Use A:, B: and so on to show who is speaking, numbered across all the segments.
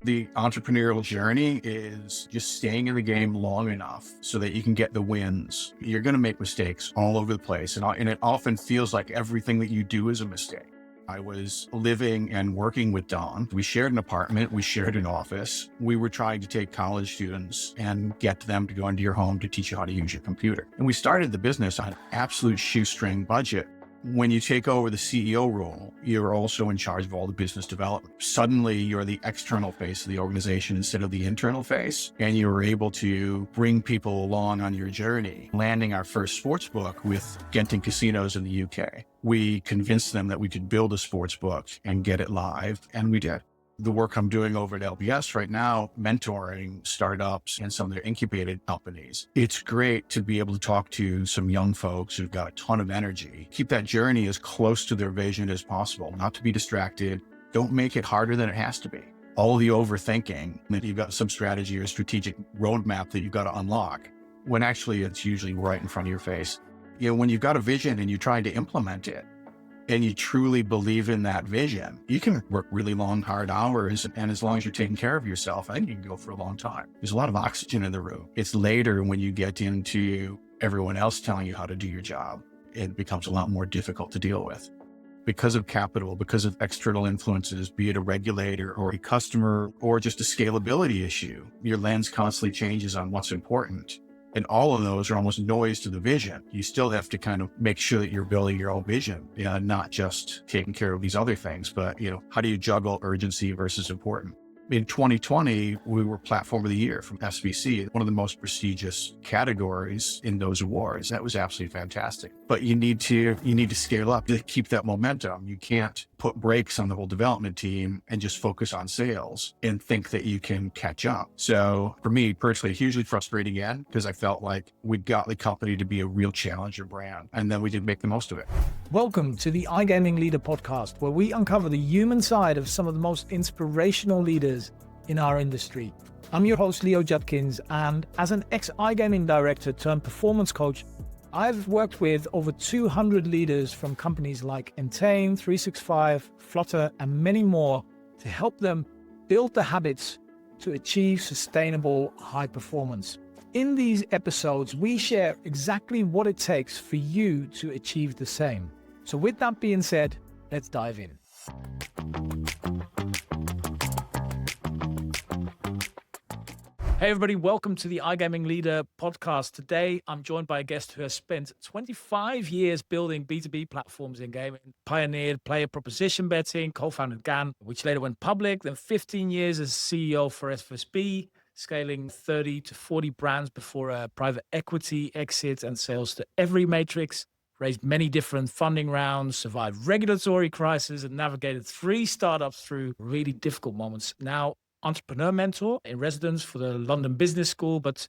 A: The entrepreneurial journey is just staying in the game long enough so that you can get the wins. You're going to make mistakes all over the place. And it often feels like everything that you do is a mistake. I was living and working with Don. We shared an apartment. We shared an office. We were trying to take college students and get them to go into your home to teach you how to use your computer. And we started the business on an absolute shoestring budget. When you take over the CEO role, you're also in charge of all the business development. Suddenly, you're the external face of the organization instead of the internal face, and you were able to bring people along on your journey. Landing our first sports book with Genting Casinos in the UK. We convinced them that we could build a sports book and get it live, and we did. The work I'm doing over at LBS right now, mentoring startups and some of their incubated companies. It's great to be able to talk to some young folks who've got a ton of energy. Keep that journey as close to their vision as possible, not to be distracted. Don't make it harder than it has to be. All the overthinking that you've got some strategy or strategic roadmap that you've got to unlock, when actually it's usually right in front of your face. You know, when you've got a vision and you're trying to implement it, and you truly believe in that vision, you can work really long, hard hours. And as long as you're taking care of yourself, I think you can go for a long time. There's a lot of oxygen in the room. It's later when you get into everyone else telling you how to do your job, it becomes a lot more difficult to deal with. Because of capital, because of external influences, be it a regulator or a customer or just a scalability issue, your lens constantly changes on what's important. And all of those are almost noise to the vision. You still have to kind of make sure that you're building your own vision, not just taking care of these other things, but how do you juggle urgency versus important? In 2020, we were Platform of the Year from SBC, one of the most prestigious categories in those awards. That was absolutely fantastic. But you need to scale up to keep that momentum. You can't put brakes on the whole development team and just focus on sales and think that you can catch up. So for me personally, hugely frustrating again, because I felt like we got the company to be a real challenger brand, and then we didn't make the most of it.
B: Welcome to the iGaming Leader podcast, where we uncover the human side of some of the most inspirational leaders in our industry. I'm your host, Leo Judkins, and as an ex-iGaming director turned performance coach, I've worked with over 200 leaders from companies like Entain, 365, Flutter, and many more to help them build the habits to achieve sustainable high performance. In these episodes, we share exactly what it takes for you to achieve the same. So with that being said, let's dive in. Hey everybody, welcome to the iGaming Leader podcast. Today, I'm joined by a guest who has spent 25 years building B2B platforms in gaming, pioneered player proposition betting, co-founded GAN, which later went public, then 15 years as CEO for FSB, scaling 30 to 40 brands before a private equity exit and sales to every matrix, raised many different funding rounds, survived regulatory crisis, and navigated 3 startups through really difficult moments. Now, entrepreneur mentor in residence for the London Business School. But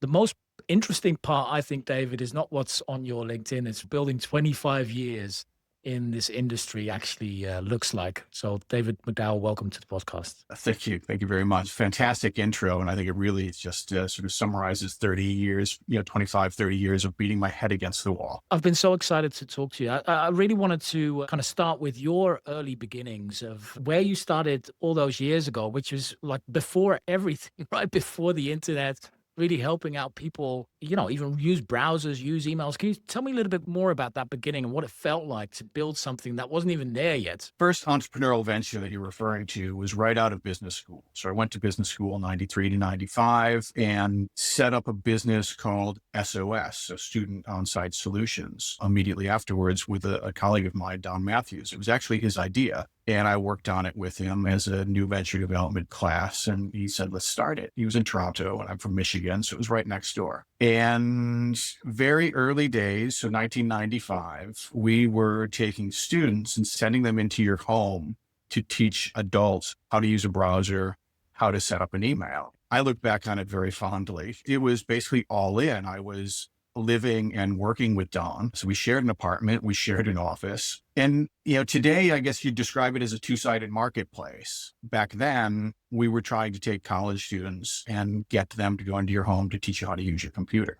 B: the most interesting part, I think, David, is not what's on your LinkedIn. It's building 25 years in this industry actually looks like. So David McDowell, welcome to the podcast.
A: Thank you. Thank you very much. Fantastic intro. And I think it really just sort of summarizes 30 years, 25, 30 years of beating my head against the wall.
B: I've been so excited to talk to you. I really wanted to kind of start with your early beginnings of where you started all those years ago, which was like before everything, right? Before the internet, really helping out people, even use browsers, use emails. Can you tell me a little bit more about that beginning and what it felt like to build something that wasn't even there yet?
A: First entrepreneurial venture that you're referring to was right out of business school. So I went to business school in 93 to 95 and set up a business called SOS, so Student On-Site Solutions, immediately afterwards with a colleague of mine, Don Matthews. It was actually his idea. And I worked on it with him as a new venture development class. And he said, let's start it. He was in Toronto and I'm from Michigan. So it was right next door. And very early days, so 1995, we were taking students and sending them into your home to teach adults how to use a browser, how to set up an email. I look back on it very fondly. It was basically all in. I was living and working with Don. So we shared an apartment, we shared an office. And, today, I guess you'd describe it as a two-sided marketplace. Back then, we were trying to take college students and get them to go into your home to teach you how to use your computer.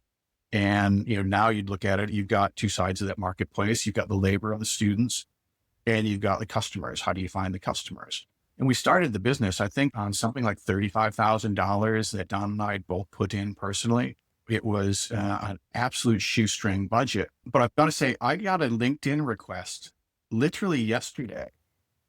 A: And, now you'd look at it, you've got 2 sides of that marketplace. You've got the labor of the students and you've got the customers. How do you find the customers? And we started the business, I think, on something like $35,000 that Don and I both put in personally. It was an absolute shoestring budget. But I've got to say, I got a LinkedIn request literally yesterday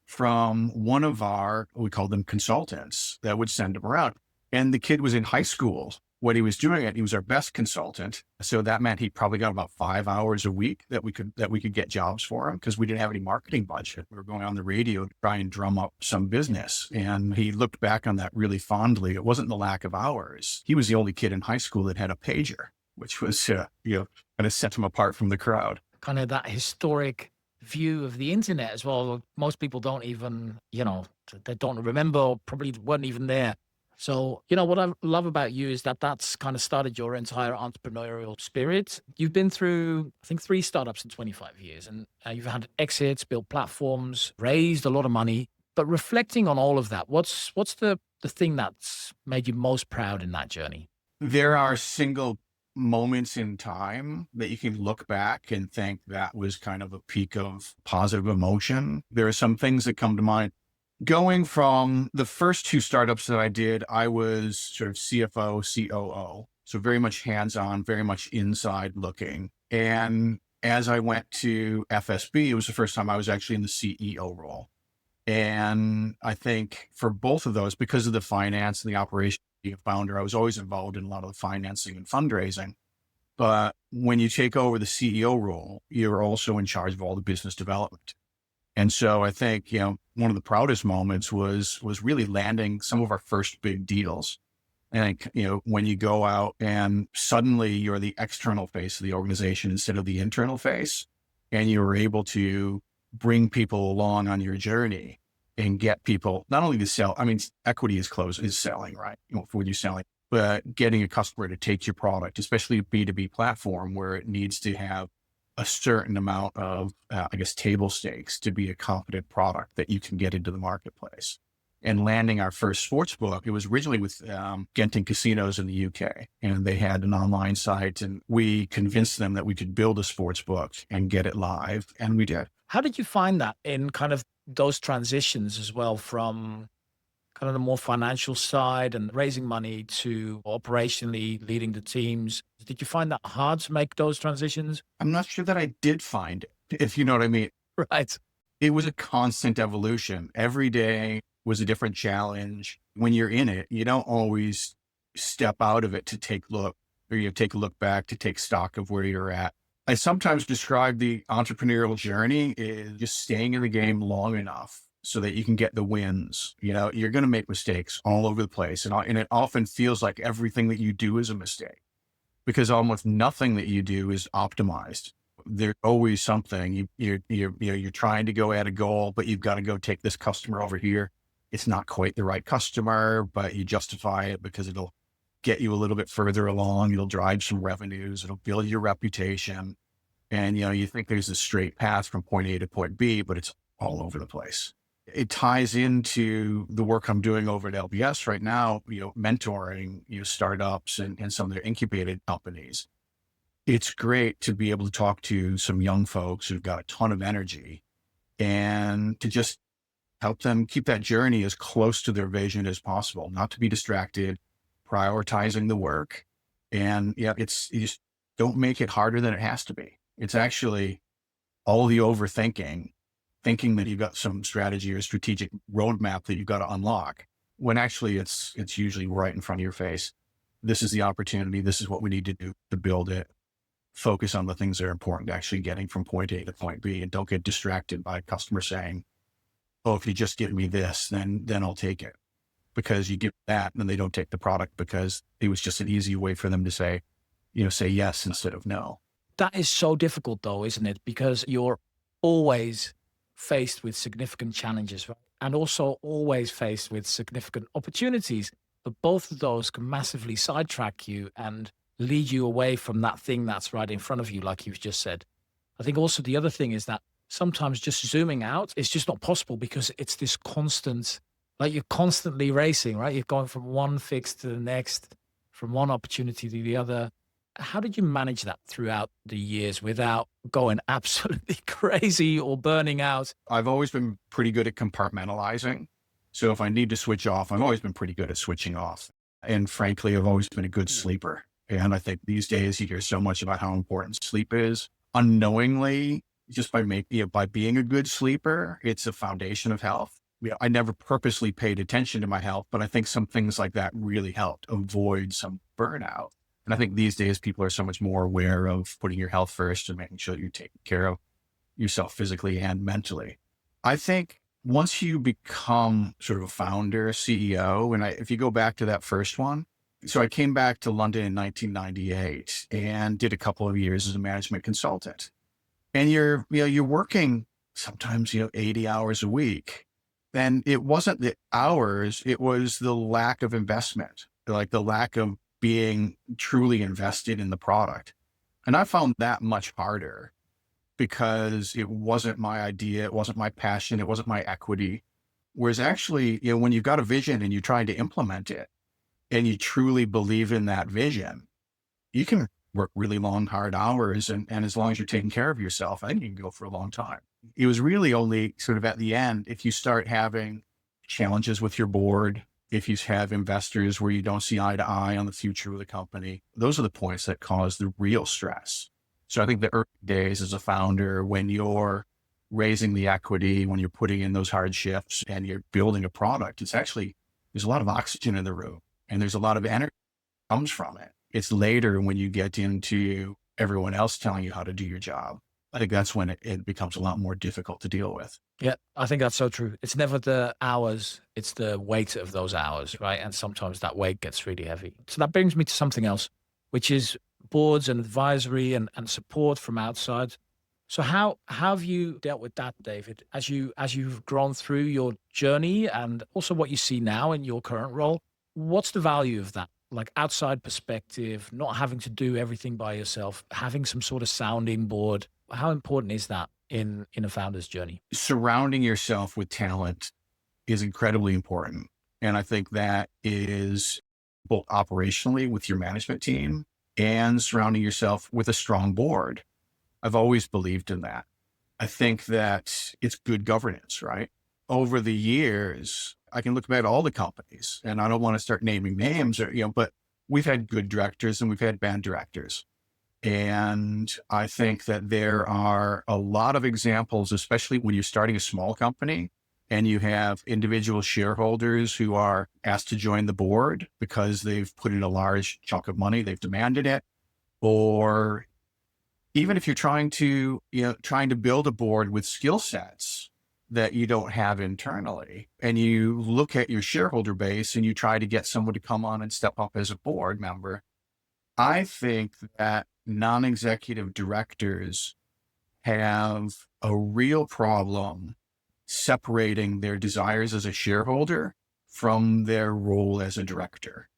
A: from one of our, we call them consultants, that would send them around. And the kid was in high school when he was doing it. He was our best consultant. So that meant he probably got about 5 hours a week that we could get jobs for him, because we didn't have any marketing budget. We were going on the radio to try and drum up some business. And he looked back on that really fondly. It wasn't the lack of hours. He was the only kid in high school that had a pager, which was, kind of set him apart from the crowd.
B: Kind of that historic view of the internet as well. Most people don't even, they don't remember, or probably weren't even there. So, what I love about you is that that's kind of started your entire entrepreneurial spirit. You've been through, I think, 3 startups in 25 years, and you've had exits, built platforms, raised a lot of money. But reflecting on all of that, what's the thing that's made you most proud in that journey?
A: There are single moments in time that you can look back and think that was kind of a peak of positive emotion. There are some things that come to mind. Going from the first 2 startups that I did, I was sort of CFO, COO. So very much hands-on, very much inside looking. And as I went to FSB, it was the first time I was actually in the CEO role. And I think for both of those, because of the finance and the operation, being a founder, I was always involved in a lot of the financing and fundraising. But when you take over the CEO role, you're also in charge of all the business development. And so I think, one of the proudest moments was really landing some of our first big deals. I think, when you go out and suddenly you're the external face of the organization instead of the internal face, and you're able to bring people along on your journey and get people not only to sell, equity is selling, right? When you're selling, but getting a customer to take your product, especially a B2B platform where it needs to have a certain amount of, table stakes to be a competent product that you can get into the marketplace. And landing our first sports book, it was originally with Genting Casinos in the UK, and they had an online site, and we convinced them that we could build a sports book and get it live, and we did.
B: How did you find that in kind of those transitions as well, from kind of the more financial side and raising money to operationally leading the teams? Did you find that hard to make those transitions?
A: I'm not sure that I did find it, if you know what I mean.
B: Right.
A: It was a constant evolution. Every day was a different challenge. When you're in it, you don't always step out of it to take a look back to take stock of where you're at. I sometimes describe the entrepreneurial journey is just staying in the game long enough so that you can get the wins. You're going to make mistakes all over the place. And it often feels like everything that you do is a mistake, because almost nothing that you do is optimized. There's always something. You're trying to go at a goal, but you've got to go take this customer over here. It's not quite the right customer, but you justify it because it'll get you a little bit further along. It'll drive some revenues. It'll build your reputation. And, you think there's a straight path from point A to point B, but it's all over the place. It ties into the work I'm doing over at LBS right now, mentoring, startups and some of their incubated companies. It's great to be able to talk to some young folks who've got a ton of energy and to just help them keep that journey as close to their vision as possible, not to be distracted, prioritizing the work. And you just don't make it harder than it has to be. It's actually all the overthinking, thinking that you've got some strategy or strategic roadmap that you've got to unlock, when actually it's usually right in front of your face. This is the opportunity. This is what we need to do to build it. Focus on the things that are important to actually getting from point A to point B, and don't get distracted by a customer saying, oh, if you just give me this, then I'll take it. Because you give that and then they don't take the product because it was just an easy way for them to say yes instead of no.
B: That is so difficult though, isn't it? Because you're always faced with significant challenges, right? And also always faced with significant opportunities. But both of those can massively sidetrack you and lead you away from that thing that's right in front of you, like you've just said. I think also the other thing is that sometimes just zooming out is just not possible, because it's this constant, like you're constantly racing, right? You're going from one fix to the next, from one opportunity to the other. How did you manage that throughout the years without going absolutely crazy or burning out?
A: I've always been pretty good at compartmentalizing. So if I need to switch off, I've always been pretty good at switching off. And frankly, I've always been a good sleeper. And I think these days you hear so much about how important sleep is unknowingly, just by being a good sleeper, it's a foundation of health. I never purposely paid attention to my health, but I think some things like that really helped avoid some burnout. And I think these days people are so much more aware of putting your health first and making sure that you're taking care of yourself physically and mentally. I think once you become sort of a founder, CEO, and if you go back to that first one, so I came back to London in 1998 and did a couple of years as a management consultant. And you're working sometimes, 80 hours a week. And it wasn't the hours, it was the lack of investment, like the lack of being truly invested in the product. And I found that much harder because it wasn't my idea. It wasn't my passion. It wasn't my equity. Whereas actually, when you've got a vision and you're trying to implement it and you truly believe in that vision, you can work really long, hard hours. And as long as you're taking care of yourself, I think you can go for a long time. It was really only sort of at the end, if you start having challenges with your board, if you have investors where you don't see eye to eye on the future of the company, those are the points that cause the real stress. So I think the early days as a founder, when you're raising the equity, when you're putting in those hard shifts and you're building a product, there's a lot of oxygen in the room and there's a lot of energy that comes from it. It's later when you get into everyone else telling you how to do your job. I think that's when it becomes a lot more difficult to deal with.
B: Yeah, I think that's so true. It's never the hours, it's the weight of those hours, right? And sometimes that weight gets really heavy. So that brings me to something else, which is boards and advisory and support from outside. So how have you dealt with that, David, as you've grown through your journey and also what you see now in your current role? What's the value of that? Like outside perspective, not having to do everything by yourself, having some sort of sounding board. How important is that in a founder's journey?
A: Surrounding yourself with talent is incredibly important. And I think that is both operationally with your management team and surrounding yourself with a strong board. I've always believed in that. I think that it's good governance, right? Over the years, I can look back at all the companies and I don't want to start naming names but we've had good directors and we've had bad directors. And I think that there are a lot of examples, especially when you're starting a small company and you have individual shareholders who are asked to join the board because they've put in a large chunk of money, they've demanded it. Or even if you're trying to build a board with skill sets that you don't have internally, and you look at your shareholder base and you try to get someone to come on and step up as a board member, I think that non-executive directors have a real problem separating their desires as a shareholder from their role as a director.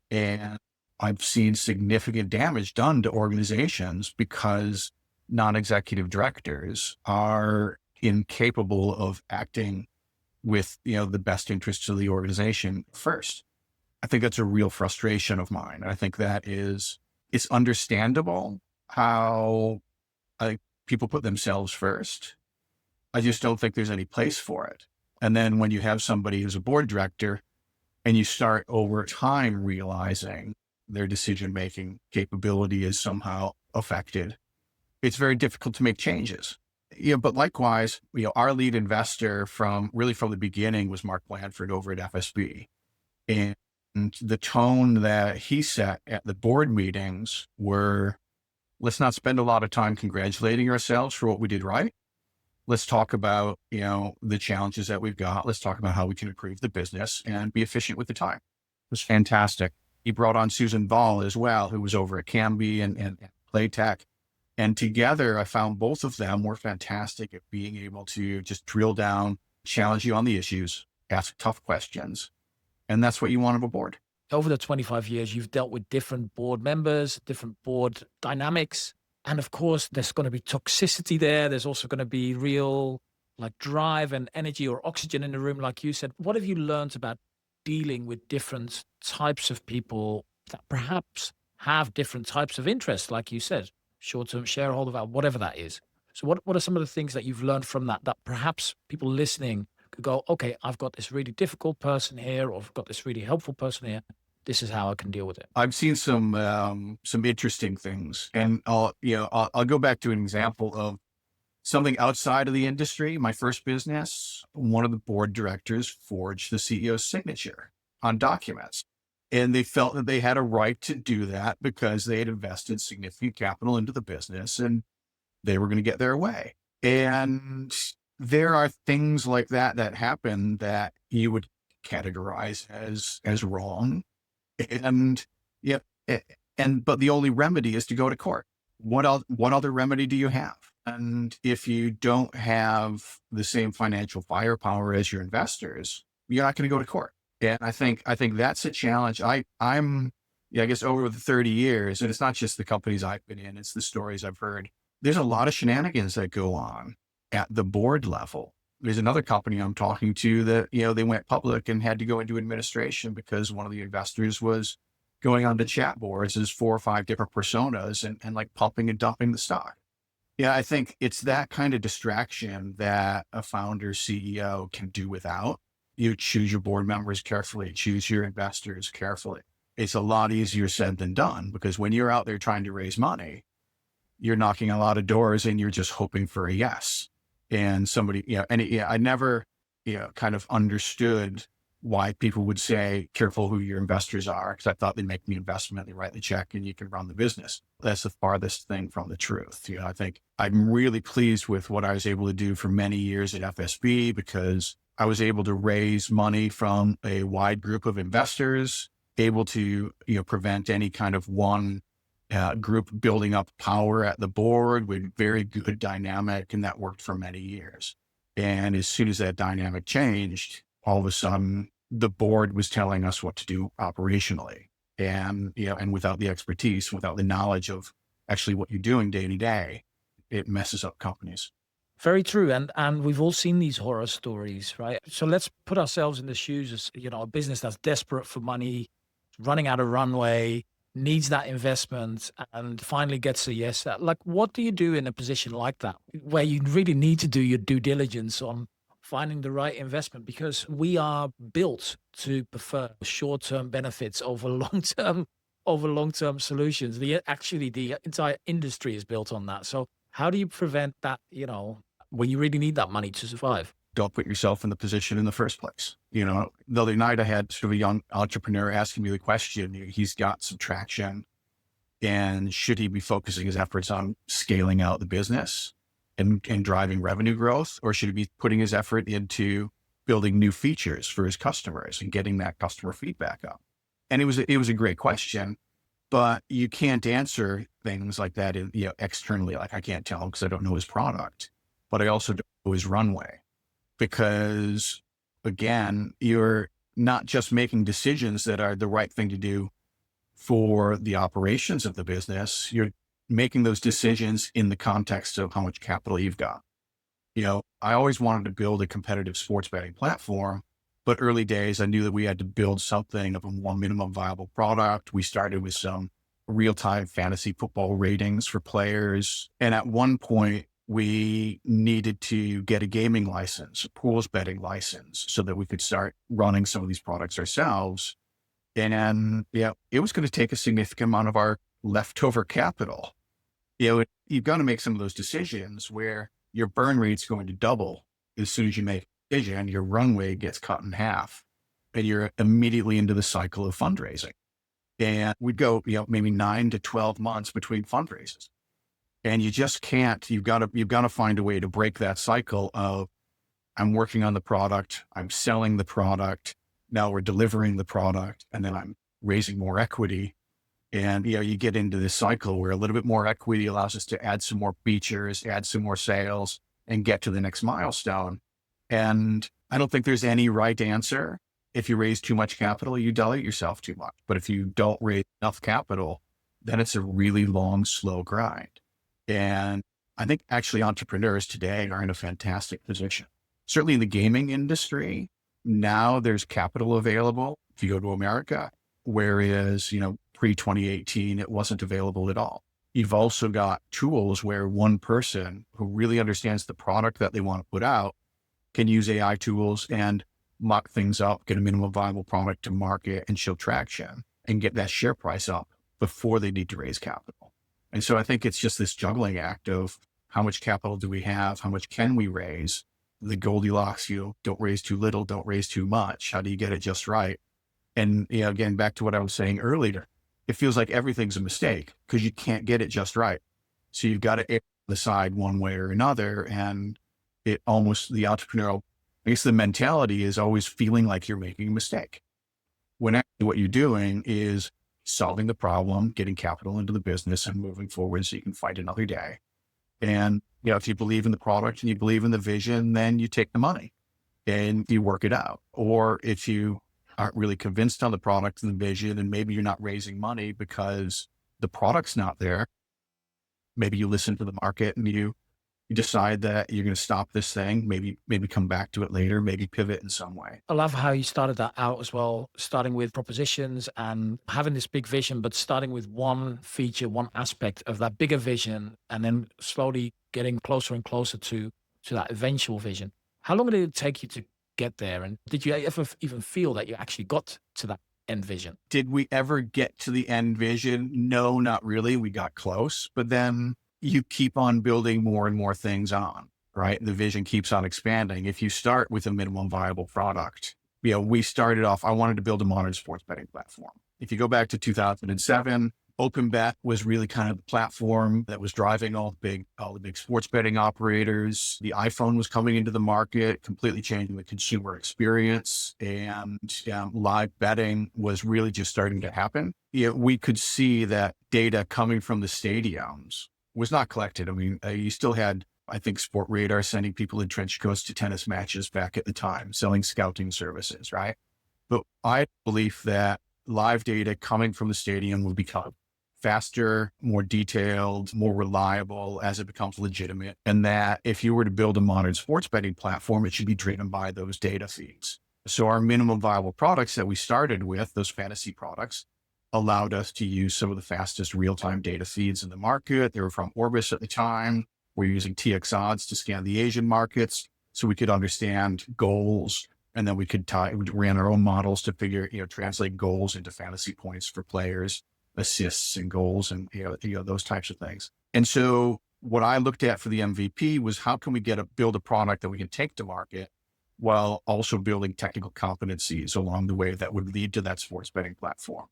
A: And I've seen significant damage done to organizations because non-executive directors are incapable of acting with, the best interests of the organization first. I think that's a real frustration of mine. I think it's understandable how people put themselves first. I just don't think there's any place for it. And then when you have somebody who's a board director and you start over time realizing their decision-making capability is somehow affected, it's very difficult to make changes. But likewise, our lead investor from the beginning was Mark Blandford over at FSB. And the tone that he set at the board meetings were, let's not spend a lot of time congratulating ourselves for what we did right. Let's talk about, the challenges that we've got. Let's talk about how we can improve the business and be efficient with the time. It was fantastic. He brought on Susan Ball as well, who was over at Camby and Playtech. And together, I found both of them were fantastic at being able to just drill down, challenge you on the issues, ask tough questions. And that's what you want of a board.
B: Over the 25 years, you've dealt with different board members, different board dynamics. And of course, there's going to be toxicity there. There's also going to be real drive and energy or oxygen in the room, like you said. What have you learned about dealing with different types of people that perhaps have different types of interests, like you said, short-term shareholder value, whatever that is? So what are some of the things that you've learned from that perhaps people listening could go, okay, I've got this really difficult person here, or I've got this really helpful person here. This is how I can deal with it.
A: I've seen some interesting things, and I'll go back to an example of something outside of the industry. My first business, one of the board directors forged the CEO's signature on documents. And they felt that they had a right to do that because they had invested significant capital into the business and they were going to get their way. And there are things like that that happen that you would categorize as wrong. And yeah, but the only remedy is to go to court. What other remedy do you have? And if you don't have the same financial firepower as your investors, you're not going to go to court. And I think that's a challenge. I guess over the 30 years, and it's not just the companies I've been in, it's the stories I've heard. There's a lot of shenanigans that go on at the board level. There's another company I'm talking to that, they went public and had to go into administration because one of the investors was going on the chat boards as 4 or 5 different personas and like pumping and dumping the stock. Yeah, I think it's that kind of distraction that a founder CEO can do without. You choose your board members carefully, choose your investors carefully. It's a lot easier said than done because when you're out there trying to raise money, you're knocking a lot of doors and you're just hoping for a yes. And somebody, I never, kind of understood why people would say, careful who your investors are, because I thought they make the investment, they write the check, and you can run the business. That's the farthest thing from the truth. I think I'm really pleased with what I was able to do for many years at FSB because I was able to raise money from a wide group of investors, able to, prevent any kind of one group building up power at the board with very good dynamic. And that worked for many years. And as soon as that dynamic changed, all of a sudden the board was telling us what to do operationally. And, and without the expertise, without the knowledge of actually what you're doing day to day, it messes up companies.
B: Very true. And we've all seen these horror stories, right? So let's put ourselves in the shoes as, a business that's desperate for money, running out of runway, needs that investment, and finally gets a yes. Like, what do you do in a position like that, where you really need to do your due diligence on finding the right investment? Because we are built to prefer short-term benefits over long-term solutions. The entire industry is built on that. So how do you prevent that, when you really need that money to survive?
A: Don't put yourself in the position in the first place. The other night I had sort of a young entrepreneur asking me the question, he's got some traction and should he be focusing his efforts on scaling out the business and driving revenue growth, or should he be putting his effort into building new features for his customers and getting that customer feedback up? And it was a great question, but you can't answer things like that externally. Like I can't tell him because I don't know his product, but I also don't know his runway. Because again, you're not just making decisions that are the right thing to do for the operations of the business. You're making those decisions in the context of how much capital you've got. I always wanted to build a competitive sports betting platform, but early days, I knew that we had to build something of a more minimum viable product. We started with some real-time fantasy football ratings for players. And at one point, we needed to get a gaming license, a pools betting license, so that we could start running some of these products ourselves. And it was going to take a significant amount of our leftover capital. You've got to make some of those decisions where your burn rate's going to double as soon as you make a decision, your runway gets cut in half, and you're immediately into the cycle of fundraising. And we'd go, maybe 9 to 12 months between fundraisers. And you just can't, you've got to find a way to break that cycle of I'm working on the product, I'm selling the product, now we're delivering the product, and then I'm raising more equity. And, you get into this cycle where a little bit more equity allows us to add some more features, add some more sales, and get to the next milestone. And I don't think there's any right answer. If you raise too much capital, you dilute yourself too much. But if you don't raise enough capital, then it's a really long, slow grind. And I think actually entrepreneurs today are in a fantastic position. Certainly in the gaming industry, now there's capital available if you go to America, whereas, pre-2018, it wasn't available at all. You've also got tools where one person who really understands the product that they want to put out can use AI tools and mock things up, get a minimum viable product to market and show traction and get that share price up before they need to raise capital. And so I think it's just this juggling act of how much capital do we have? How much can we raise? The Goldilocks, don't raise too little, don't raise too much. How do you get it just right? And, again, back to what I was saying earlier, it feels like everything's a mistake because you can't get it just right. So you've got to err on the side one way or another. And the entrepreneurial, I guess the mentality is always feeling like you're making a mistake. When actually what you're doing is solving the problem, getting capital into the business and moving forward so you can fight another day. And, if you believe in the product and you believe in the vision, then you take the money and you work it out. Or if you aren't really convinced on the product and the vision, and maybe you're not raising money because the product's not there, maybe you listen to the market and you decide that you're going to stop this thing, maybe come back to it later, maybe pivot in some way.
B: I love how you started that out as well, starting with propositions and having this big vision, but starting with one feature, one aspect of that bigger vision, and then slowly getting closer and closer to that eventual vision. How long did it take you to get there? And did you ever even feel that you actually got to that end vision?
A: Did we ever get to the end vision? No, not really. We got close, but then you keep on building more and more things on, right? The vision keeps on expanding. If you start with a minimum viable product, we started off, I wanted to build a modern sports betting platform. If you go back to 2007, OpenBet was really kind of the platform that was driving all the big sports betting operators. The iPhone was coming into the market, completely changing the consumer experience, and live betting was really just starting to happen. We could see that data coming from the stadiums was not collected. I mean, you still had, I think, Sport Radar sending people in trench coats to tennis matches back at the time, selling scouting services, right? But I believe that live data coming from the stadium will become faster, more detailed, more reliable as it becomes legitimate. And that if you were to build a modern sports betting platform, it should be driven by those data feeds. So our minimum viable products that we started with, those fantasy products, allowed us to use some of the fastest real-time data feeds in the market. They were from Orbis at the time. We're using TX odds to scan the Asian markets so we could understand goals. And then we ran our own models to translate goals into fantasy points for players, assists and goals and, those types of things. And so what I looked at for the MVP was how can we build a product that we can take to market while also building technical competencies along the way that would lead to that sports betting platform.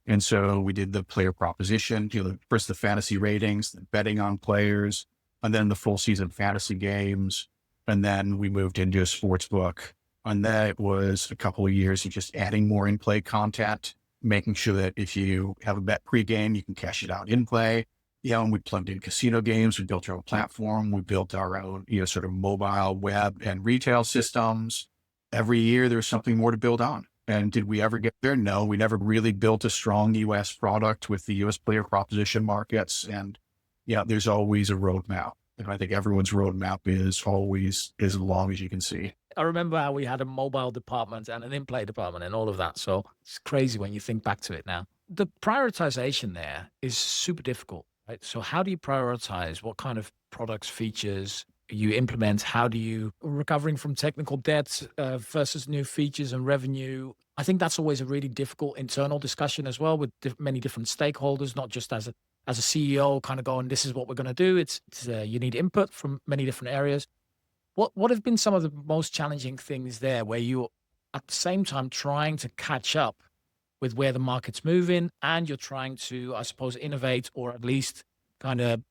A: And so we did the player proposition, first the fantasy ratings, then betting on players, and then the full season fantasy games. And then we moved into a sports book. And that was a couple of years of just adding more in-play content, making sure that if you have a bet pregame, you can cash it out in play. And we plugged in casino games. We built our own platform. We built our own, sort of mobile web and retail systems. Every year there's something more to build on. And did we ever get there? No, we never really built a strong US product with the US player proposition markets. And there's always a roadmap. And I think everyone's roadmap is always as long as you can see.
B: I remember how we had a mobile department and an in-play department and all of that. So it's crazy when you think back to it now. The prioritization there is super difficult, right? So how do you prioritize what kind of products, features you implement? How do you recovering from technical debt versus new features and revenue? I think that's always a really difficult internal discussion as well with many different stakeholders, not just as a CEO kind of going, this is what we're going to do. It's you need input from many different areas. What have been some of the most challenging things there where you're at the same time trying to catch up with where the market's moving and you're trying to, I suppose, innovate or at least kind of,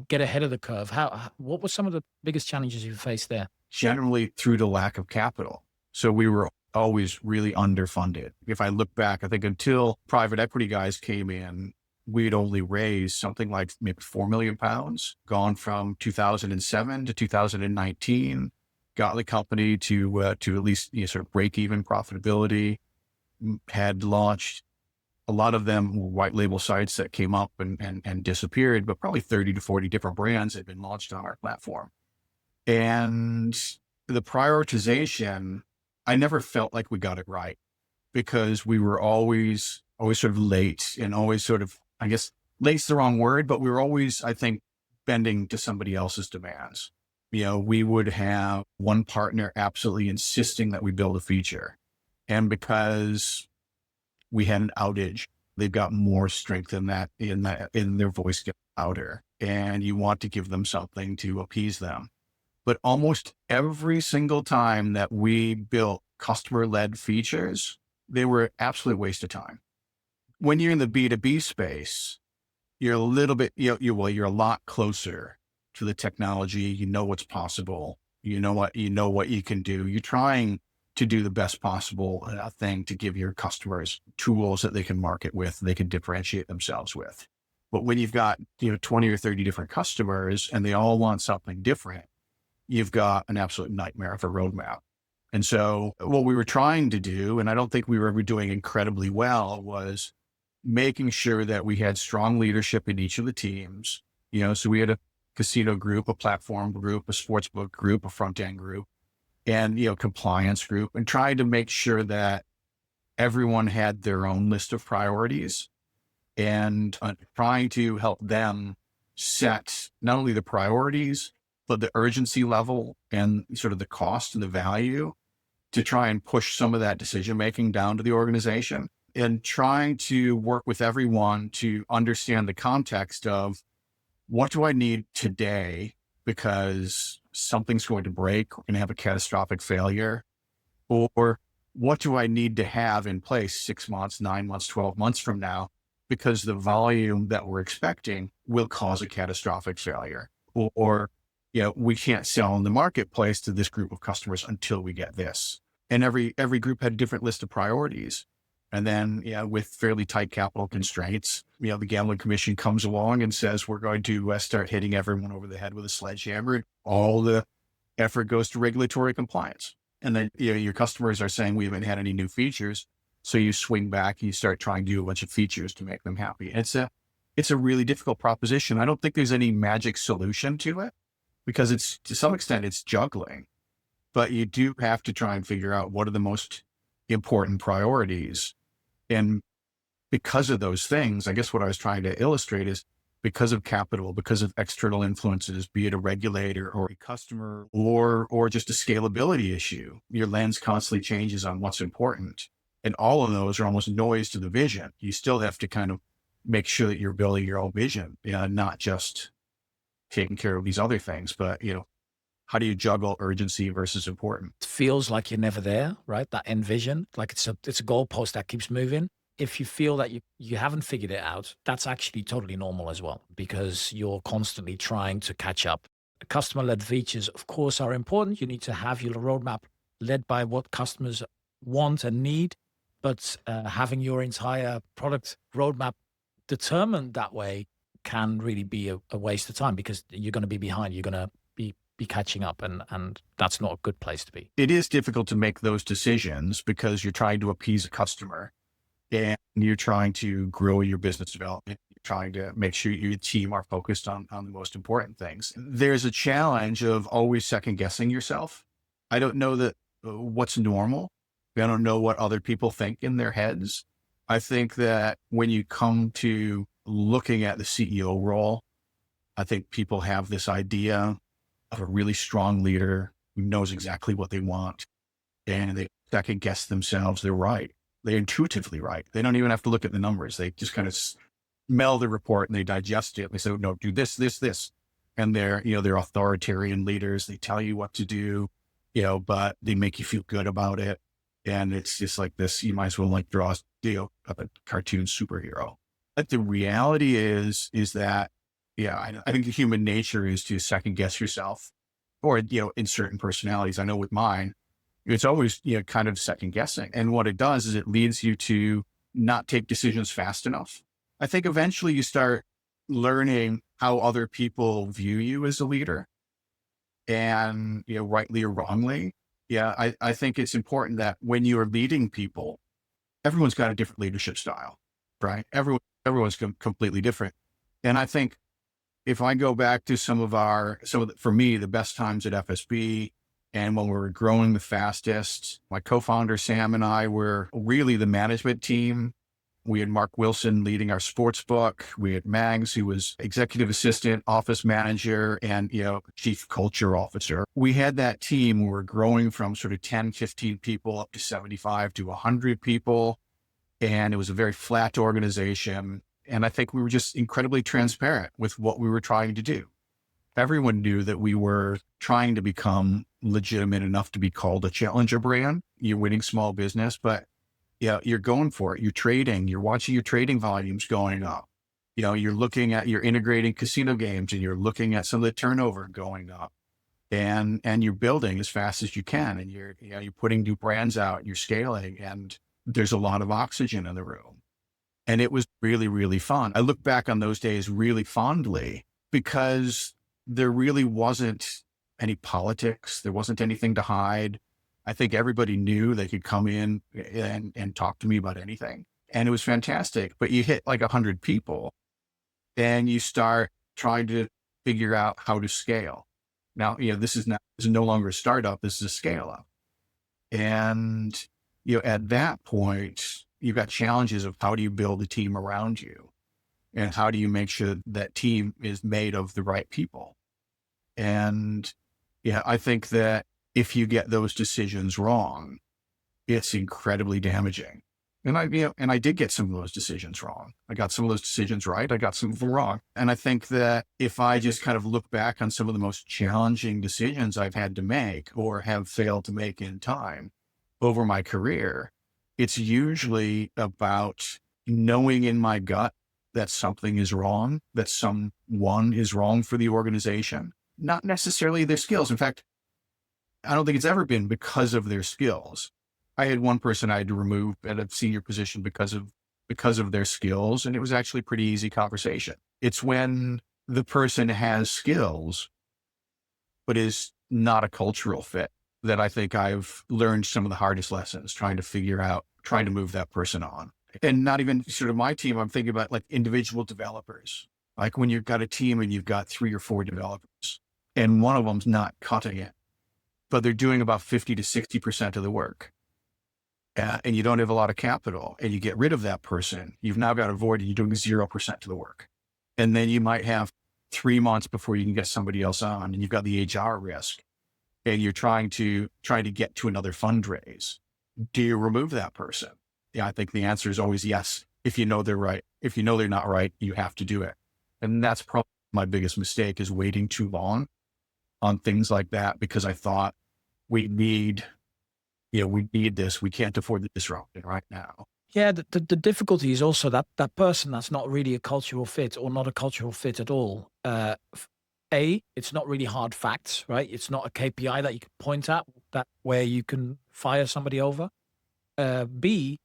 B: get ahead of the curve? What were some of the biggest challenges you faced there?
A: Generally through the lack of capital. So we were always really underfunded. If I look back, I think until private equity guys came in, we'd only raised something like maybe 4 million pounds, gone from 2007 to 2019, got the company to at least sort of break even profitability, had launched a lot of them were white label sites that came up and disappeared, but probably 30 to 40 different brands had been launched on our platform. And the prioritization, I never felt like we got it right because we were always sort of late and always sort of, I guess late's the wrong word, but we were always, I think, bending to somebody else's demands. we would have one partner absolutely insisting that we build a feature. And because we had an outage, they've got more strength in their voice gets louder, and you want to give them something to appease them. But almost every single time that we built customer-led features, they were absolute waste of time. When you're in the B2B space, you're a little bit, you're a lot closer to the technology. You know what's possible. You know what you can do. You're trying to do the best possible thing to give your customers tools that they can market with, they can differentiate themselves with. But when you've got 20 or 30 different customers and they all want something different, you've got an absolute nightmare of a roadmap. And so what we were trying to do, and I don't think we were ever doing incredibly well, was making sure that we had strong leadership in each of the teams. So we had a casino group, a platform group, a sportsbook group, a front end group, and, compliance group, and trying to make sure that everyone had their own list of priorities, and trying to help them set not only the priorities, but the urgency level and sort of the cost and the value to try and push some of that decision-making down to the organization, and trying to work with everyone to understand the context of what do I need today because something's going to break, we're going to have a catastrophic failure, or what do I need to have in place 6 months, 9 months, 12 months from now, because the volume that we're expecting will cause a catastrophic failure, or we can't sell in the marketplace to this group of customers until we get this. And every group had a different list of priorities. And then, with fairly tight capital constraints, the Gambling Commission comes along and says, we're going to start hitting everyone over the head with a sledgehammer. All the effort goes to regulatory compliance. And then, your customers are saying, we haven't had any new features. So you swing back and you start trying to do a bunch of features to make them happy. And it's a really difficult proposition. I don't think there's any magic solution to it, because it's, to some extent, it's juggling. But you do have to try and figure out what are the most important priorities. And because of those things, I guess what I was trying to illustrate is, because of capital, because of external influences, be it a regulator or a customer or just a scalability issue, your lens constantly changes on what's important. And all of those are almost noise to the vision. You still have to kind of make sure that you're building your own vision, not just taking care of these other things, but, how do you juggle urgency versus important?
B: It feels like you're never there, right? That end vision, like it's a goalpost that keeps moving. If you feel that you haven't figured it out, that's actually totally normal as well, because you're constantly trying to catch up. Customer-led features, of course, are important. You need to have your roadmap led by what customers want and need, but having your entire product roadmap determined that way can really be a waste of time, because you're going to be behind. You're going to be catching up, and that's not a good place to be.
A: It is difficult to make those decisions because you're trying to appease a customer and you're trying to grow your business development. You're trying to make sure your team are focused on the most important things. There's a challenge of always second guessing yourself. I don't know that what's normal. I don't know what other people think in their heads. I think that when you come to looking at the CEO role, I think people have this idea of a really strong leader who knows exactly what they want, and they second guess themselves. They're right. They're intuitively right. They don't even have to look at the numbers. They just kind of smell the report and they digest it. They say, no, do this, this, this. And they're authoritarian leaders. They tell you what to do, but they make you feel good about it. And it's just like this, you might as well draw a cartoon superhero. But the reality is that, I think the human nature is to second guess yourself, or, in certain personalities. I know with mine, it's always, kind of second guessing. And what it does is it leads you to not take decisions fast enough. I think eventually you start learning how other people view you as a leader, and, rightly or wrongly. I think it's important that when you are leading people, everyone's got a different leadership style, right? Everyone's completely different. And I think if I go back to for me, the best times at FSB, and when we were growing the fastest, my co-founder, Sam, and I were really the management team We had Mark Wilson leading our sports book. We had Mags, who was executive assistant, office manager, and, chief culture officer. We had that team. We were growing from sort of 10, 15 people up to 75 to 100 people. And it was a very flat organization. And I think we were just incredibly transparent with what we were trying to do. Everyone knew that we were trying to become legitimate enough to be called a challenger brand. You're winning small business, but you're going for it. You're trading, you're watching your trading volumes going up. You're integrating casino games and you're looking at some of the turnover going up, and you're building as fast as you can. And you're putting new brands out and you're scaling, and there's a lot of oxygen in the room. And it was really, really fun. I look back on those days really fondly because there really wasn't any politics. There wasn't anything to hide. I think everybody knew they could come in and talk to me about anything. And it was fantastic. But you hit like 100 people and you start trying to figure out how to scale. Now, this is no longer a startup. This is a scale up. And, at that point, you've got challenges of how do you build a team around you and how do you make sure that team is made of the right people? And I think that if you get those decisions wrong, it's incredibly damaging. And I did get some of those decisions wrong. I got some of those decisions right. I got some of them wrong. And I think that if I just kind of look back on some of the most challenging decisions I've had to make or have failed to make in time over my career, it's usually about knowing in my gut that something is wrong, that someone is wrong for the organization, not necessarily their skills. In fact, I don't think it's ever been because of their skills. I had one person I had to remove at a senior position because of their skills, and it was actually a pretty easy conversation. It's when the person has skills, but is not a cultural fit that I think I've learned some of the hardest lessons trying to move that person on. And not even sort of my team, I'm thinking about like individual developers. Like when you've got a team and you've got 3 or 4 developers and one of them's not cutting it, but they're doing about 50 to 60% of the work. And you don't have a lot of capital and you get rid of that person. You've now got a void and you're doing 0% of the work. And then you might have 3 months before you can get somebody else on, and you've got the HR risk and you're trying to get to another fundraise. Do you remove that person? Yeah, I think the answer is always yes. If you know they're right. If you know they're not right, you have to do it. And that's probably my biggest mistake, is waiting too long on things like that, because I thought we need this. We can't afford the disruption right now.
B: Yeah, the difficulty is also that person that's not really a cultural fit or not a cultural fit at all. It's not really hard facts, right? It's not a KPI that you can point at that where you can fire somebody over. B,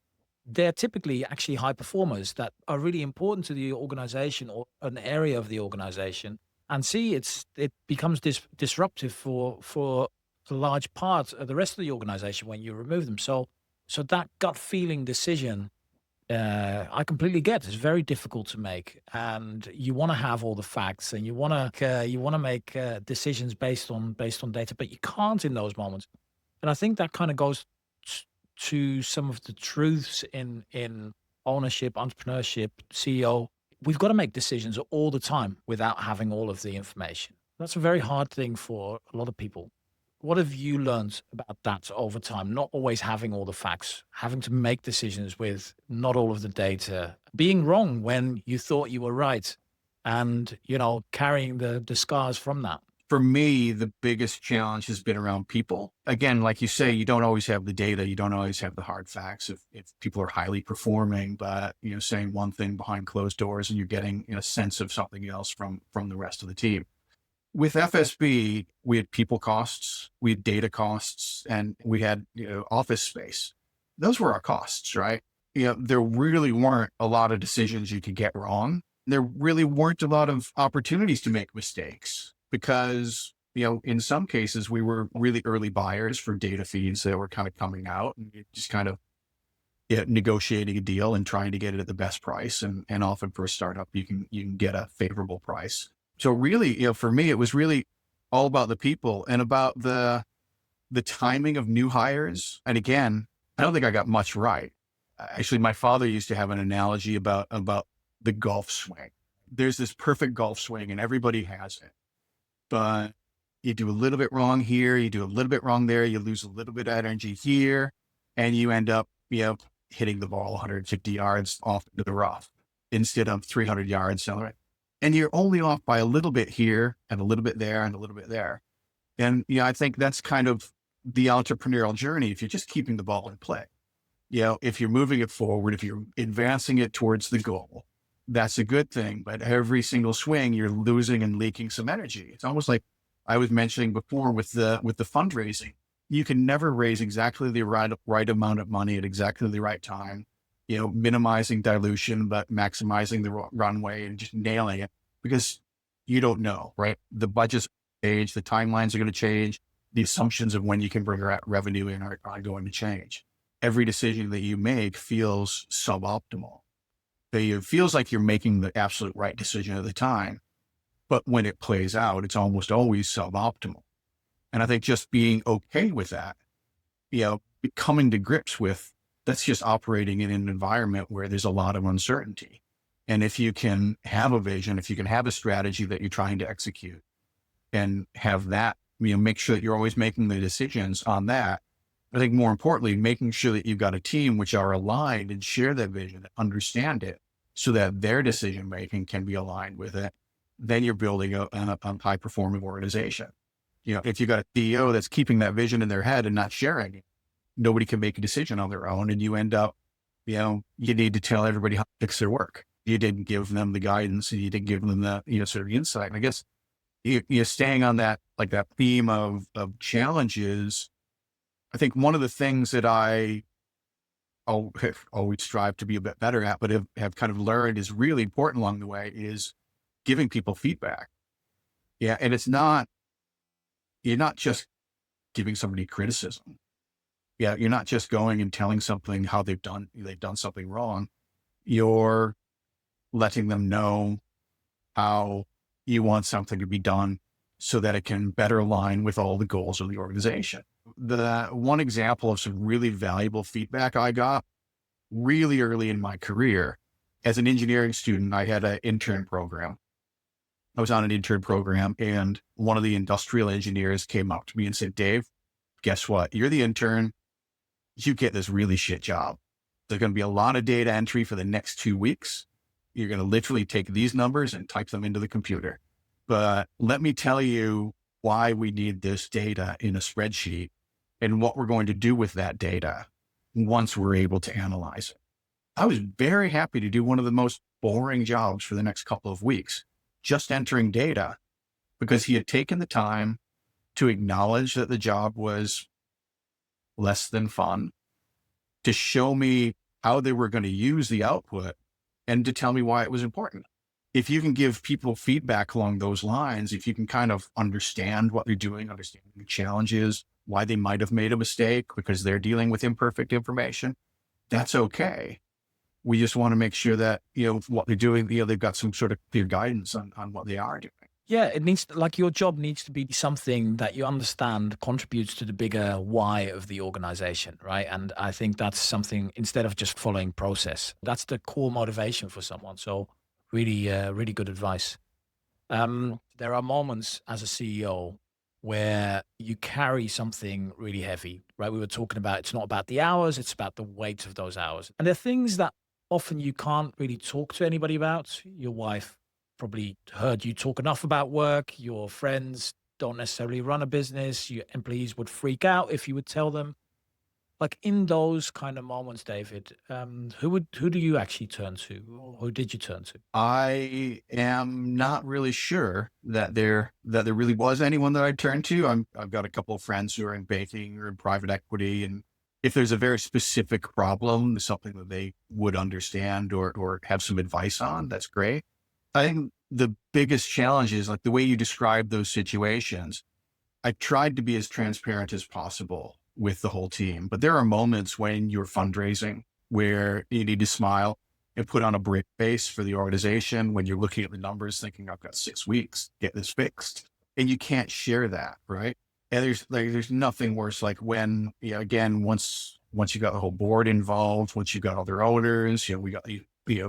B: they're typically actually high performers that are really important to the organization or an area of the organization. And C, it becomes disruptive for a large part of the rest of the organization when you remove them. So that gut feeling decision, I completely get. It's very difficult to make, and you want to have all the facts, and you want to make decisions based on data, but you can't in those moments. And I think that kind of goes to some of the truths in ownership, entrepreneurship, CEO. We've got to make decisions all the time without having all of the information. That's a very hard thing for a lot of people. What have you learned about that over time? Not always having all the facts, having to make decisions with not all of the data, being wrong when you thought you were right, and, carrying the scars from that.
A: For me, the biggest challenge has been around people. Again, like you say, you don't always have the data. You don't always have the hard facts. If people are highly performing, but, saying one thing behind closed doors and you're getting a sense of something else from the rest of the team. With FSB, we had people costs, we had data costs, and we had office space. Those were our costs, right? There really weren't a lot of decisions you could get wrong. There really weren't a lot of opportunities to make mistakes because, in some cases, we were really early buyers for data feeds that were kind of coming out, and you just kind of negotiating a deal and trying to get it at the best price. And often for a startup, you can get a favorable price. So really, for me, it was really all about the people and about the timing of new hires. And again, I don't think I got much right. Actually, my father used to have an analogy about the golf swing. There's this perfect golf swing and everybody has it, but you do a little bit wrong here, you do a little bit wrong there, you lose a little bit of energy here, and you end up, hitting the ball 150 yards off into the rough instead of 300 yards. And you're only off by a little bit here and a little bit there and a little bit there. And, I think that's kind of the entrepreneurial journey. If you're just keeping the ball in play, if you're moving it forward, if you're advancing it towards the goal, that's a good thing. But every single swing, you're losing and leaking some energy. It's almost like I was mentioning before with the fundraising. You can never raise exactly the right amount of money at exactly the right time, minimizing dilution, but maximizing the runway and just nailing it, because you don't know, right? The budgets change, the timelines are going to change. The assumptions of when you can bring revenue in are going to change. Every decision that you make feels suboptimal. It feels like you're making the absolute right decision at the time, but when it plays out, it's almost always suboptimal. And I think just being okay with that, coming to grips with, that's just operating in an environment where there's a lot of uncertainty. And if you can have a vision, if you can have a strategy that you're trying to execute and have that, make sure that you're always making the decisions on that. I think more importantly, making sure that you've got a team which are aligned and share that vision, understand it, so that their decision-making can be aligned with it. Then you're building a high-performing organization. If you've got a CEO that's keeping that vision in their head and not sharing it, nobody can make a decision on their own. And you end up, you need to tell everybody how to fix their work. You didn't give them the guidance and you didn't give them the, sort of insight. And I guess you're staying on that, like that theme of challenges. I think one of the things that I always strive to be a bit better at, but have kind of learned is really important along the way, is giving people feedback. Yeah. And you're not just giving somebody criticism. Yeah. You're not just going and telling something how they've done something wrong. You're letting them know how you want something to be done so that it can better align with all the goals of the organization. The one example of some really valuable feedback I got really early in my career, as an engineering student, I had an intern program. I was on an intern program, and one of the industrial engineers came up to me and said, "Dave, guess what? You're the intern. You get this really shit job. There's going to be a lot of data entry for the next 2 weeks. You're going to literally take these numbers and type them into the computer. But let me tell you why we need this data in a spreadsheet and what we're going to do with that data once we're able to analyze it." I was very happy to do one of the most boring jobs for the next couple of weeks, just entering data, because he had taken the time to acknowledge that the job was less than fun, to show me how they were going to use the output, and to tell me why it was important. If you can give people feedback along those lines, if you can kind of understand what they're doing, understand the challenges, why they might have made a mistake because they're dealing with imperfect information, that's okay. We just want to make sure that, what they're doing, they've got some sort of clear guidance on what they are doing.
B: Yeah, it needs like your job needs to be something that you understand contributes to the bigger why of the organization, right? And I think that's something, instead of just following process, that's the core motivation for someone. So really, really good advice. There are moments as a CEO where you carry something really heavy, right? We were talking about, it's not about the hours, it's about the weight of those hours. And there are things that often you can't really talk to anybody about. Your wife probably heard you talk enough about work. Your friends don't necessarily run a business. Your employees would freak out if you would tell them. Like in those kind of moments, David, who do you actually turn to? Or who did you turn to?
A: I am not really sure that there really was anyone that I'd turn to. I've got a couple of friends who are in banking or in private equity, and if there's a very specific problem, something that they would understand or have some advice on, that's great. I think the biggest challenge is like the way you describe those situations. I tried to be as transparent as possible with the whole team, but there are moments when you're fundraising where you need to smile and put on a brave face for the organization when you're looking at the numbers thinking, I've got 6 weeks to get this fixed, and you can't share that, right? And there's nothing worse, like when, again, once once you got the whole board involved, once you got other owners, we got the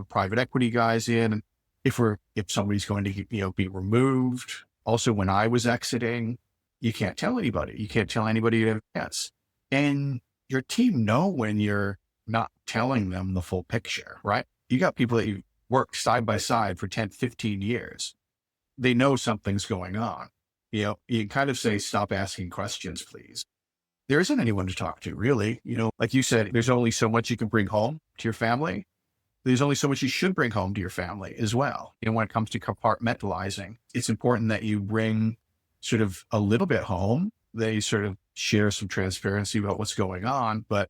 A: private equity guys in, and if somebody's going to be removed. Also, when I was exiting, you can't tell anybody. You can't tell anybody in advance, and your team know when you're not telling them the full picture, right? You got people that you worked side by side for 10, 15 years. They know something's going on. You kind of say, stop asking questions, please. There isn't anyone to talk to, really. Like you said, there's only so much you can bring home to your family. There's only so much you should bring home to your family as well. When it comes to compartmentalizing, it's important that you bring sort of a little bit home. They sort of share some transparency about what's going on, but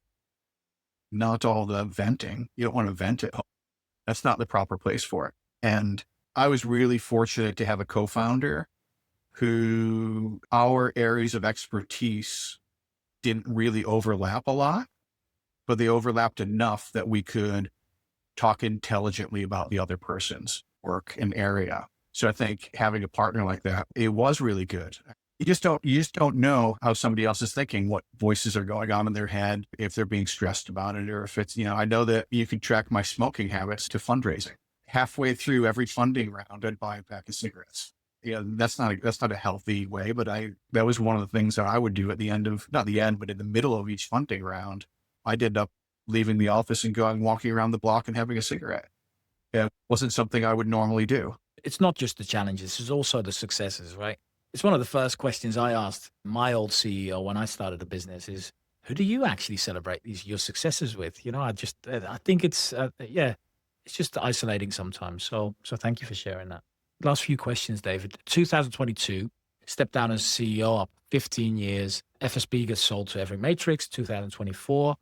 A: not all the venting. You don't want to vent at home. That's not the proper place for it. And I was really fortunate to have a co-founder who our areas of expertise didn't really overlap a lot, but they overlapped enough that we could talk intelligently about the other person's work and area. So I think having a partner like that, it was really good. You just don't know how somebody else is thinking, what voices are going on in their head, if they're being stressed about it, or if it's, I know that you can track my smoking habits to fundraising. Halfway through every funding round, I'd buy a pack of cigarettes. That's not a healthy way, but that was one of the things that I would do at the end of, not the end, but in the middle of each funding round. I'd end up leaving the office and walking around the block and having a cigarette. It wasn't something I would normally do.
B: It's not just the challenges, it's also the successes, right? It's one of the first questions I asked my old CEO when I started the business is, who do you actually celebrate your successes with? I think it's just isolating sometimes. So thank you for sharing that. Last few questions, David. 2022, stepped down as CEO, up 15 years. FSB gets sold to Every Matrix, 2024.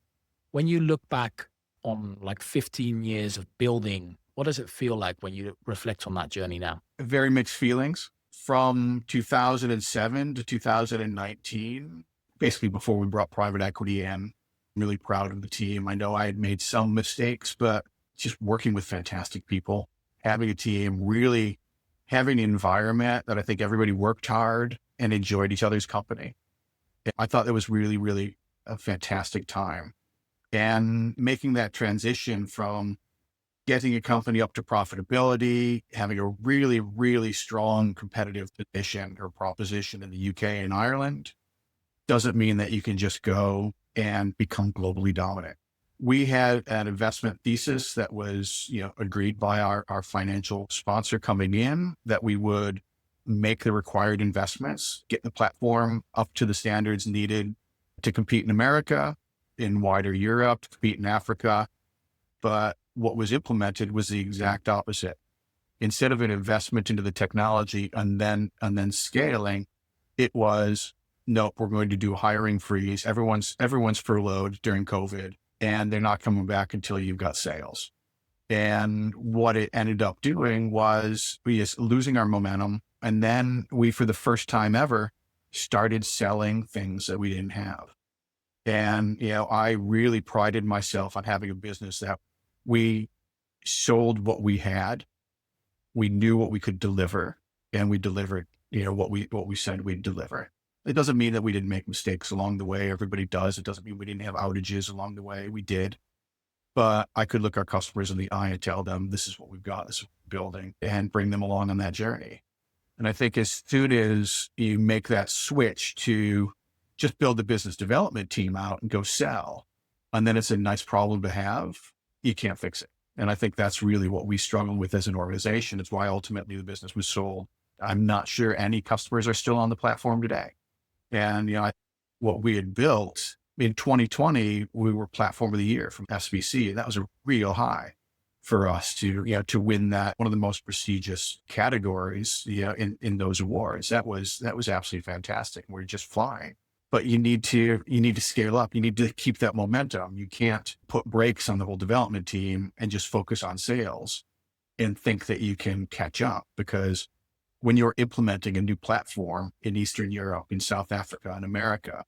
B: When you look back on 15 years of building, what does it feel like when you reflect on that journey now?
A: Very mixed feelings. From 2007 to 2019, basically before we brought private equity in, I'm really proud of the team. I know I had made some mistakes, but just working with fantastic people, having a team, really having an environment that I think everybody worked hard and enjoyed each other's company. I thought that was really, really a fantastic time. And making that transition from getting a company up to profitability, having a really, really strong competitive position or proposition in the UK and Ireland doesn't mean that you can just go and become globally dominant. We had an investment thesis that was, agreed by our financial sponsor coming in, that we would make the required investments, get the platform up to the standards needed to compete in America, in wider Europe, to compete in Africa. But what was implemented was the exact opposite. Instead of an investment into the technology and then scaling, it was, nope, we're going to do a hiring freeze. Everyone's furloughed during COVID, and they're not coming back until you've got sales. And what it ended up doing was we just losing our momentum. And then we, for the first time ever, started selling things that we didn't have. And, I really prided myself on having a business that we sold what we had. We knew what we could deliver, and we delivered, what we said we'd deliver. It doesn't mean that we didn't make mistakes along the way. Everybody does. It doesn't mean we didn't have outages along the way. We did. But I could look our customers in the eye and tell them, this is what we've got, this is what we're building, and bring them along on that journey. And I think as soon as you make that switch to just build the business development team out and go sell, and then it's a nice problem to have, you can't fix it. And I think that's really what we struggle with as an organization. It's why ultimately the business was sold. I'm not sure any customers are still on the platform today. And, what we had built in 2020, we were platform of the year from SBC. And that was a real high for us to win that, one of the most prestigious categories, in those awards. That was absolutely fantastic. We're just flying. But you need to scale up. You need to keep that momentum. You can't put brakes on the whole development team and just focus on sales and think that you can catch up, because when you're implementing a new platform in Eastern Europe, in South Africa, in America,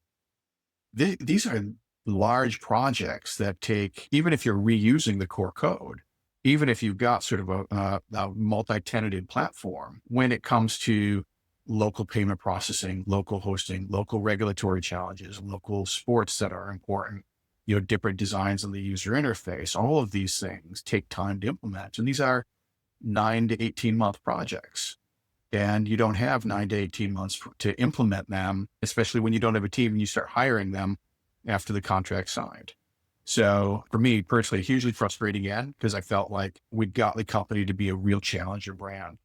A: these are large projects that take, even if you're reusing the core code, even if you've got sort of a multi-tenanted platform, when it comes to local payment processing, local hosting, local regulatory challenges, local sports that are important, different designs on the user interface. All of these things take time to implement. And these are 9 to 18 month projects. And you don't have 9 to 18 months to implement them, especially when you don't have a team and you start hiring them after the contract's signed. So for me personally, hugely frustrating again, because I felt like we got the company to be a real challenger brand.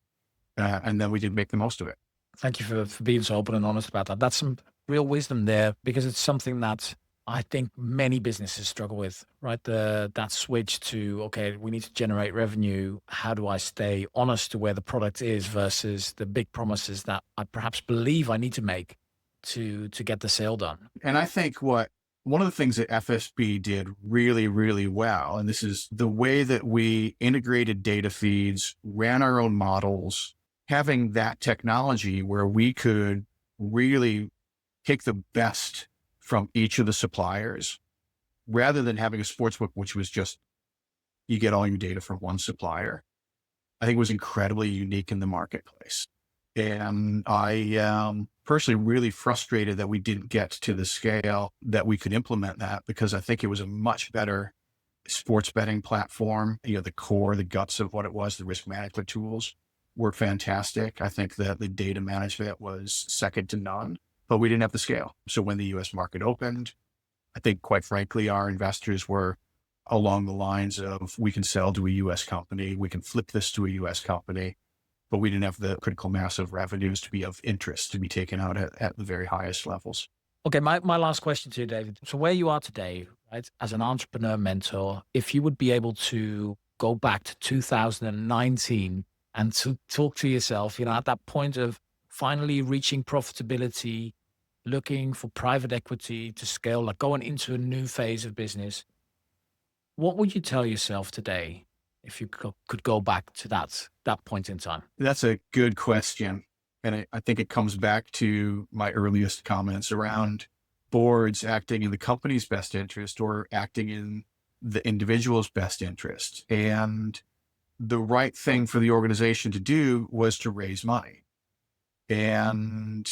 A: And then we didn't make the most of it.
B: Thank you for being so open and honest about that. That's some real wisdom there, because it's something that I think many businesses struggle with, right? That switch to, okay, we need to generate revenue. How do I stay honest to where the product is versus the big promises that I perhaps believe I need to make to get the sale done?
A: And I think one of the things that FSB did really, really well, and this is the way that we integrated data feeds, ran our own models, having that technology where we could really take the best from each of the suppliers, rather than having a sportsbook, which was just, you get all your data from one supplier. I think it was incredibly unique in the marketplace. And I personally really frustrated that we didn't get to the scale that we could implement that, because I think it was a much better sports betting platform. The core, the guts of what it was, the risk management tools were fantastic. I think that the data management was second to none, but we didn't have the scale. So when the US market opened, I think quite frankly, our investors were along the lines of, we can sell to a US company, we can flip this to a US company, but we didn't have the critical mass of revenues to be of interest to be taken out at the very highest levels.
B: Okay, my last question to you, David. So where you are today, right, as an entrepreneur mentor, if you would be able to go back to 2019 and to talk to yourself, at that point of finally reaching profitability, looking for private equity to scale, like going into a new phase of business, what would you tell yourself today if you could go back to that point in time?
A: That's a good question. And I think it comes back to my earliest comments around boards acting in the company's best interest or acting in the individual's best interest. And the right thing for the organization to do was to raise money. And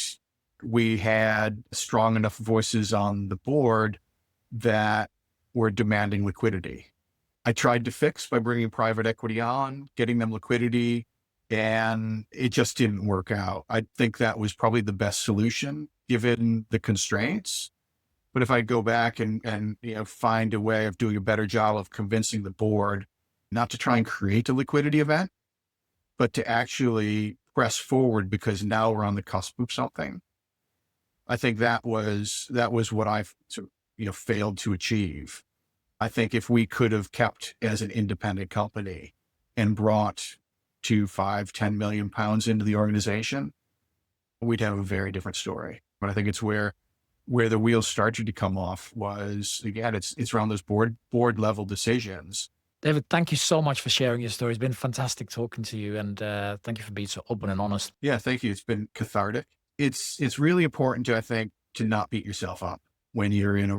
A: we had strong enough voices on the board that were demanding liquidity. I tried to fix by bringing private equity on, getting them liquidity, and it just didn't work out. I think that was probably the best solution given the constraints. But if I go back and find a way of doing a better job of convincing the board not to try and create a liquidity event, but to actually press forward because now we're on the cusp of something, I think that was what I failed to achieve. I think if we could have kept as an independent company and brought 2, 5, 10 million pounds into the organization, we'd have a very different story. But I think it's where the wheels started to come off was, again, it's around those board level decisions.
B: David, thank you so much for sharing your story. It's been fantastic talking to you, and thank you for being so open and honest.
A: Yeah, thank you. It's been cathartic. It's really important to, I think, to not beat yourself up when you're in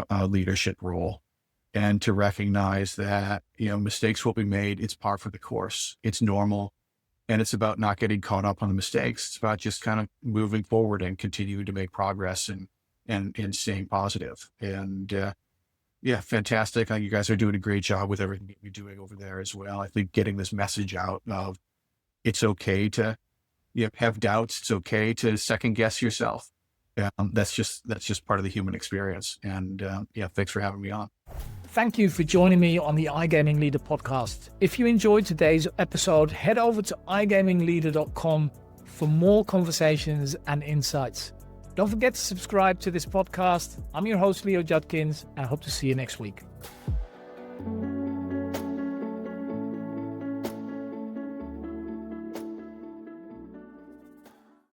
A: a leadership role, and to recognize that mistakes will be made. It's par for the course. It's normal, and it's about not getting caught up on the mistakes. It's about just kind of moving forward and continuing to make progress and staying positive. And yeah, fantastic. I think you guys are doing a great job with everything you're doing over there as well. I think getting this message out of it's okay to have doubts. It's okay to second guess yourself. That's just part of the human experience. And thanks for having me on.
B: Thank you for joining me on the iGaming Leader podcast. If you enjoyed today's episode, head over to igamingleader.com for more conversations and insights. Don't forget to subscribe to this podcast. I'm your host, Leo Judkins, and I hope to see you next week.